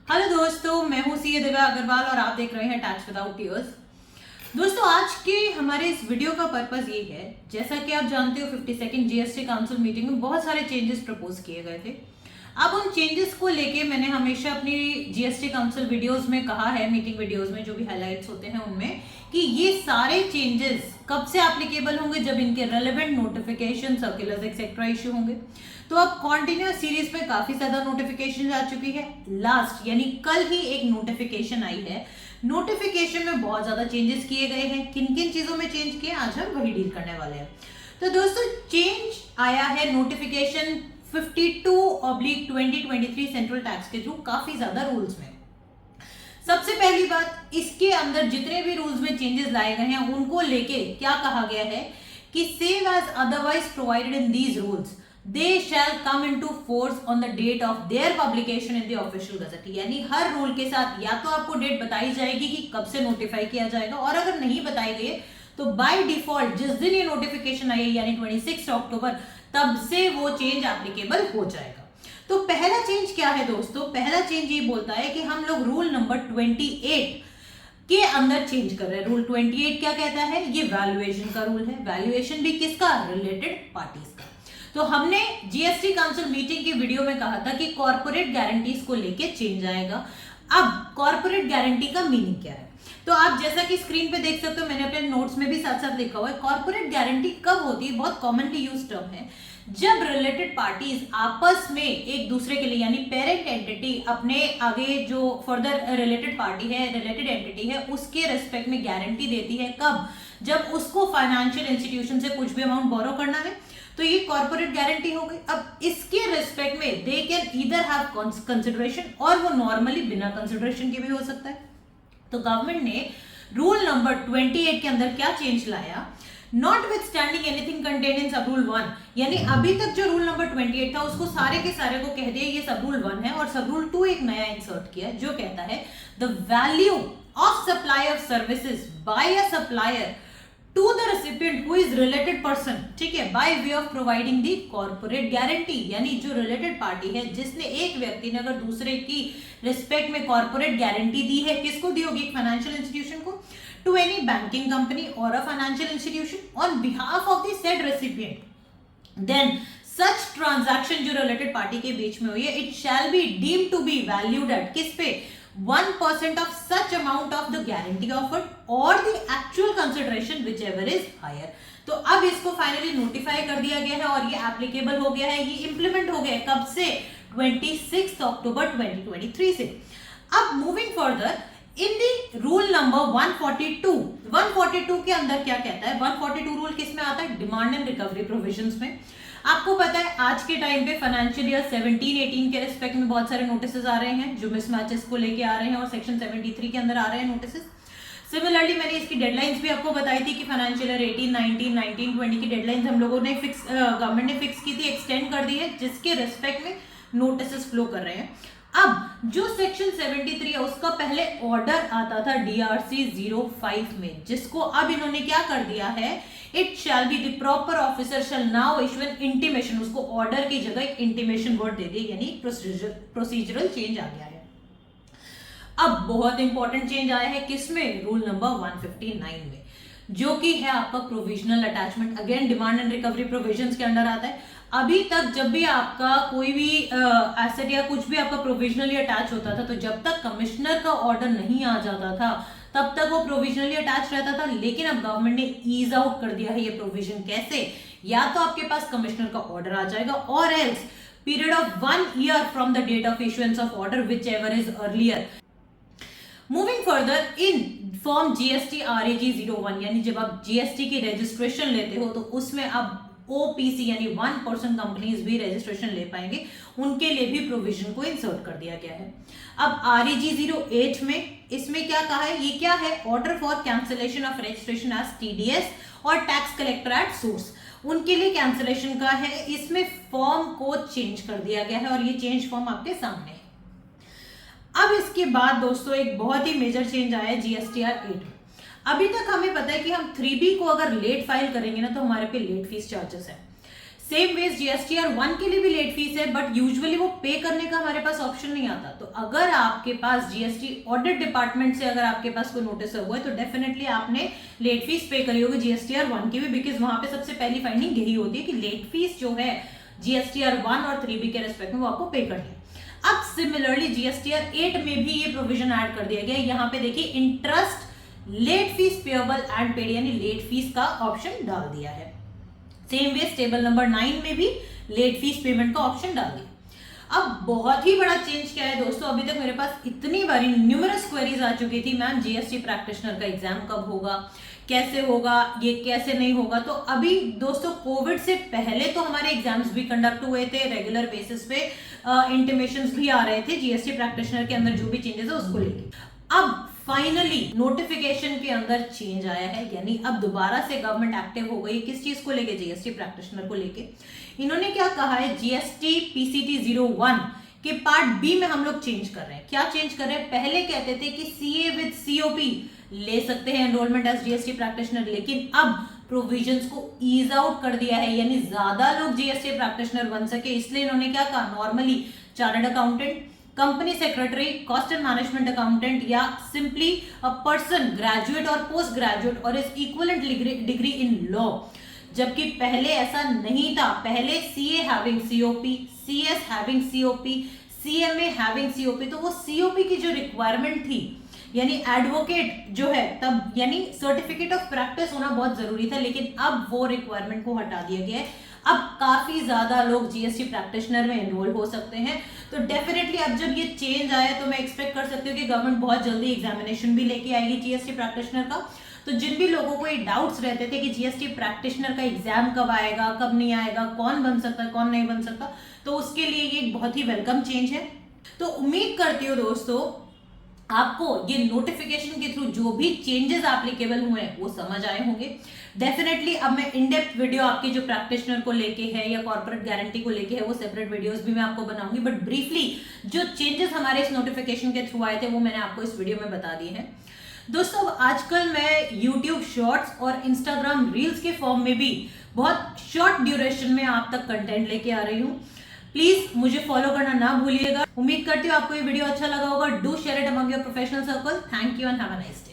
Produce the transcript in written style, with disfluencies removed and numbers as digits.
Hello दोस्तों, मैं हूं सीए दिव्या अग्रवाल और आप देख रहे हैं टैक्स विदाउट टीयर्स। दोस्तों, आज के हमारे इस वीडियो का पर्पस ये है, जैसा कि आप जानते हो 52nd जीएसटी काउंसिल मीटिंग में बहुत सारे चेंजेस प्रपोज किए गए थे। अब उन चेंजेस को लेके मैंने हमेशा अपनी जीएसटी काउंसिल वीडियोस में कहा है, मीटिंग वीडियोस में जो भी हाइलाइट्स होते हैं उनमें, कि ये सारे चेंजेस कब से एप्लीकेबल होंगे, जब इनके relevant notification, circulars etcetera issue होंगे। तो अब कॉन्टिन्यूस सीरीज में काफी ज्यादा नोटिफिकेशन आ चुकी है। लास्ट यानी कल ही एक नोटिफिकेशन आई है। नोटिफिकेशन में बहुत ज्यादा चेंजेस किए गए हैं। किन किन चीजों में चेंज किए, आज हम वही डील करने वाले हैं। तो दोस्तों, चेंज आया है नोटिफिकेशन 52/2023 सेंट्रल टैक्स के थ्रू काफी ज्यादा रूल्स में। सबसे पहली बात, इसके अंदर जितने भी रूल्स में चेंजेस लाए गए हैं उनको लेके क्या कहा गया है कि same as otherwise provided in these rules they shall come into force on the date of their publication in the official gazette. यानी हर रूल के साथ या तो आपको डेट बताई जाएगी कि कब से नोटिफाई किया जाएगा, और अगर नहीं बताई गई तो बाय डिफॉल्ट जिस दिन ये नोटिफिकेशन आई है यानी 26 अक्टूबर, तब से वो चेंज एप्लीकेबल हो जाएगा। तो पहला चेंज क्या है दोस्तों? पहला चेंज ये बोलता है कि हम लोग रूल नंबर 28 के अंदर चेंज कर रहे हैं। रूल 28 क्या कहता है? ये वैल्यूएशन का रूल है। वैल्यूएशन भी किसका? रिलेटेड पार्टीज का। तो हमने जीएसटी काउंसिल मीटिंग की वीडियो में कहा था कि कॉर्पोरेट गारंटीज को लेके चेंज आएगा। अब कॉर्पोरेट गारंटी का मीनिंग क्या है? तो आप जैसा कि स्क्रीन पे देख सकते हो, मैंने अपने नोट्स में भी साथ साथ लिखा हुआ है। कॉर्पोरेट गारंटी कब होती है? बहुत कॉमनली यूज टर्म है। जब रिलेटेड पार्टीज आपस में एक दूसरे के लिए, यानी पेरेंट एंटिटी अपने आगे जो फर्दर रिलेटेड पार्टी है, रिलेटेड एंटिटी है, उसके रेस्पेक्ट में गारंटी देती है। कब? जब उसको फाइनेंशियल इंस्टीट्यूशन से कुछ भी अमाउंट बोरो करना है, तो ये कॉर्पोरेट गारंटी हो गई। अब इसके रेस्पेक्ट में they can either have consideration, और वो नॉर्मली बिना कंसिडरेशन के भी हो सकता है। तो गवर्नमेंट ने रूल नंबर 28 के अंदर क्या चेंज लाया? Notwithstanding anything contained in सब रूल 1, यानी अभी तक जो रूल नंबर 28 था उसको सारे के सारे को कह दिया ये सब रूल 1 है, और सब रूल 2 एक नया इंसर्ट किया जो कहता है the value of supply of services by a supplier to the recipient who is related person, ठीक है, by way of providing the corporate guarantee. यानी जो रिलेटेड पार्टी है, जिसने, एक व्यक्ति ने अगर दूसरे की रिस्पेक्ट में कॉर्पोरेट गारंटी दी है, किसको दी होगी? फाइनेंशियल इंस्टीट्यूशन को, to any banking company or a financial institution on behalf of the said recipient, then such transaction जो related party के बीच में हुई है, it shall be deemed to be valued at किस पे? 1% of such amount of the guarantee offered or the actual consideration whichever is higher। तो अब इसको फाइनली नोटिफाई कर दिया गया है और ये एप्लीकेबल हो गया है, ये इंप्लीमेंट हो गया है। कब से? 26 अक्टूबर 2023 से। अब मूविंग फर्दर इन दी रूल नंबर 142 के अंदर क्या कहता है? 142 रूल किस में आता है? डिमांड एंड रिकवरी प्रोविजंस में। आपको पता है आज के टाइम पे फाइनेंशियल ईयर 17-18 के रिस्पेक्ट में बहुत सारे नोटिसेस आ रहे हैं जो मिसमैचेस को लेके आ रहे हैं, और सेक्शन 73 के अंदर आ रहे हैं नोटिसेस। सिमिलरली मैंने इसकी डेडलाइंस भी आपको बताई थी कि फाइनेंशियल ईयर 18, 19, 19, 20 की डेडलाइंस हम लोगों ने फिक्स, गवर्नमेंट ने फिक्स की थी, एक्सटेंड कर दी है, जिसके रिस्पेक्ट में नोटिसेस फ्लो कर रहे हैं। अब जो सेक्शन 73 है उसका पहले ऑर्डर आता था DRC 05 में, जिसको अब इन्होंने क्या कर दिया है? It shall be the proper officer shall now issue an intimation. उसको ऑर्डर की जगह एक इंटीमेशन वर्ड दे दिया, यानी प्रोसीजरल चेंज आ गया है। अब बहुत इंपॉर्टेंट चेंज आया है किसमें? रूल नंबर 159 में, जो कि है आपका provisional attachment. Again demand and recovery provisions के अंडर आता है। अभी तक जब भी आपका कोई भी एसेट या कुछ भी आपका प्रोविजनली अटैच होता था, तो जब तक कमिश्नर का ऑर्डर नहीं आ जाता था तब तक वो प्रोविजनली अटैच रहता था। लेकिन अब गवर्नमेंट ने ईज आउट कर दिया है ये प्रोविजन। कैसे? या तो आपके पास कमिश्नर का ऑर्डर आ जाएगा, और else period of 1 year from the date of issuance of order whichever is earlier. Moving further in form GST RAG 01, यानी जब आप GST की रजिस्ट्रेशन लेते हो तो उसमें आप OPC यानी 1% कंपनीज भी रजिस्ट्रेशन ले पाएंगे, उनके लिए भी प्रोविजन को इंसर्ट कर दिया गया है। अब RAG 08 में इसमें क्या कहा है? ये क्या है? Order for cancellation of registration as TDS और टैक्स कलेक्टर एट सोर्स, उनके लिए कैंसिलेशन का है। इसमें फॉर्म को चेंज कर दिया गया है और ये चेंज फॉर्म आपके सामने है। अब इसके बाद दोस्तों एक बहुत ही मेजर चेंज आया है GSTR 8 में। अभी तक हमें पता है कि हम 3B को अगर लेट फाइल करेंगे ना तो हमारे पे लेट फीस चार्जेस है। सेम वेज जीएसटीआर 1 के लिए भी लेट फीस है, बट यूजुअली वो पे करने का हमारे पास ऑप्शन नहीं आता। तो अगर आपके पास जीएसटी ऑडिट डिपार्टमेंट से अगर आपके पास कोई नोटिस हुआ है तो डेफिनेटली आपने लेट फीस पे करी होगी जीएसटीआर 1 की भी, बिकॉज वहां पे सबसे पहली फाइंडिंग यही होती है कि लेट फीस जो है जीएसटीआर 1 और 3B के रेस्पेक्ट में वो आपको पे करनी है। अब सिमिलरली जीएसटीआर 8 में भी ये प्रोविजन ऐड कर दिया गया है। यहाँ पे देखिए interest late fee payable and paid यानी लेट फीस का ऑप्शन डाल दिया है। सेम वे टेबल नंबर 9 में भी लेट फीस पेमेंट का ऑप्शन डाल दिया। अब बहुत ही बड़ा चेंज क्या है दोस्तों, अभी तक मेरे पास इतनी बारी न्यूमरस क्वेरीज आ चुकी थी, मैम जीएसटी प्रैक्टिशनर का एग्जाम कब होगा, कैसे होगा, ये कैसे नहीं होगा। तो अभी दोस्तों कोविड से पहले तो हमारे एग्जाम्स भी कंडक्ट हुए थे, रेगुलर बेसिस पे इंटीमेशंस भी आ रहे थे जीएसटी प्रैक्टिशनर के अंदर जो भी चेंजेस है उसको लेके। अब फाइनली नोटिफिकेशन के अंदर चेंज आया है, यानी अब दोबारा से गवर्नमेंट एक्टिव हो गई। किस चीज को लेके? जीएसटी प्रैक्टिशनर को लेके। इन्होंने क्या कहा है, जीएसटी पीसीटी 01 के पार्ट बी में हम लोग चेंज कर रहे हैं। क्या चेंज कर रहे हैं? पहले कहते थे कि सीए विद सीओपी ले सकते हैं एनरोलमेंट एज जीएसटी प्रैक्टिशनर, लेकिन अब प्रोविजंस को ईज आउट कर दिया है, यानी ज्यादा लोग जीएसटी प्रैक्टिशनर बन सके। इसलिए इन्होंने क्या कहा, normally chartered accountant, company secretary, cost and management accountant या सिंपली अ पर्सन ग्रेजुएट और पोस्ट ग्रेजुएट और is equivalent degree in law. जबकि पहले ऐसा नहीं था, पहले CA having COP, CS having COP, CMA having COP. तो वो सीओपी की जो रिक्वायरमेंट थी, यानी एडवोकेट जो है तब, यानी सर्टिफिकेट ऑफ प्रैक्टिस होना बहुत जरूरी था, लेकिन अब वो रिक्वायरमेंट को हटा दिया गया है। अब काफी ज्यादा लोग जीएसटी प्रैक्टिशनर में एनरोल हो सकते हैं। तो डेफिनेटली अब जब ये चेंज आया तो मैं एक्सपेक्ट कर सकती हूँ कि गवर्नमेंट बहुत जल्दी एग्जामिनेशन भी लेके आएगी जीएसटी प्रैक्टिशनर का। तो जिन भी लोगों को ये डाउट्स रहते थे कि जीएसटी प्रैक्टिशनर का एग्जाम कब आएगा, कब नहीं आएगा, कौन बन सकता है, कौन नहीं बन सकता, तो उसके लिए ये एक बहुत ही वेलकम चेंज है। तो उम्मीद करती हूँ दोस्तों आपको ये नोटिफिकेशन के थ्रू जो भी चेंजेस एप्लीकेबल हुए हैं वो समझ आए होंगे। डेफिनेटली अब मैं इन डेप्थ वीडियो आपकी जो प्रैक्टिशनर को लेके है या कॉर्पोरेट गारंटी को लेके है वो सेपरेट वीडियोस भी मैं आपको बनाऊंगी, बट ब्रीफली जो चेंजेस हमारे इस नोटिफिकेशन के थ्रू आए थे वो मैंने आपको इस वीडियो में बता दिए हैं। दोस्तों आजकल मैं यूट्यूब शॉर्ट्स और इंस्टाग्राम रील्स के फॉर्म में भी बहुत शॉर्ट ड्यूरेशन में आप तक कंटेंट लेके आ रही हूँ। प्लीज मुझे फॉलो करना ना भूलिएगा। उम्मीद करती हूँ आपको ये वीडियो अच्छा लगा होगा। Do share it among your professional circle. Thank you and have a nice day.